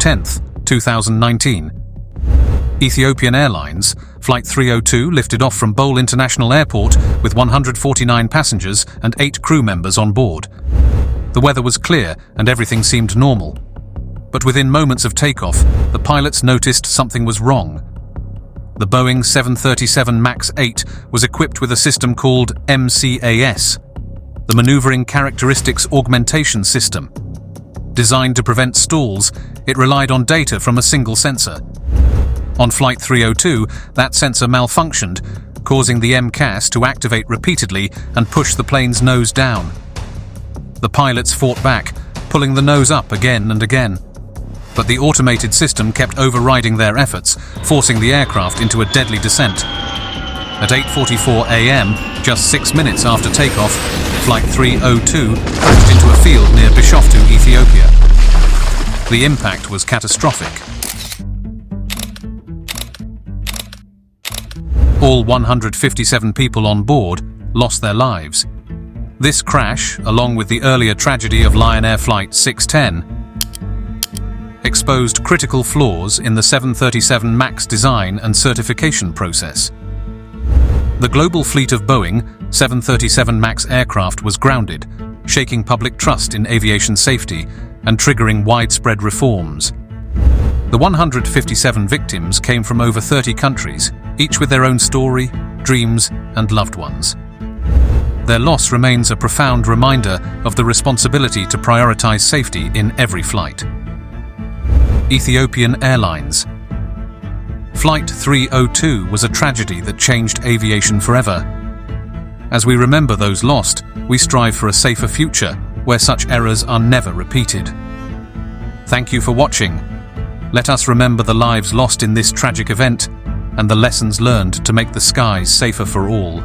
10th, 2019. Ethiopian Airlines, Flight 302 lifted off from Bole International Airport with 149 passengers and 8 crew members on board. The weather was clear and everything seemed normal. But within moments of takeoff, the pilots noticed something was wrong. The Boeing 737 MAX 8 was equipped with a system called MCAS, the Maneuvering Characteristics Augmentation System. Designed to prevent stalls, it relied on data from a single sensor. On Flight 302, that sensor malfunctioned, causing the MCAS to activate repeatedly and push the plane's nose down. The pilots fought back, pulling the nose up again and again. But the automated system kept overriding their efforts, forcing the aircraft into a deadly descent. At 8:44 a.m., just 6 minutes after takeoff, Flight 302 crashed into a field near Bishoftu, Ethiopia. The impact was catastrophic. All 157 people on board lost their lives. This crash, along with the earlier tragedy of Lion Air Flight 610, exposed critical flaws in the 737 MAX design and certification process. The global fleet of Boeing 737 MAX aircraft was grounded, shaking public trust in aviation safety and triggering widespread reforms. The 157 victims came from over 30 countries, each with their own story, dreams, and loved ones. Their loss remains a profound reminder of the responsibility to prioritize safety in every flight. Ethiopian Airlines. Flight 302 was a tragedy that changed aviation forever. As we remember those lost, we strive for a safer future where such errors are never repeated. Thank you for watching. Let us remember the lives lost in this tragic event and the lessons learned to make the skies safer for all.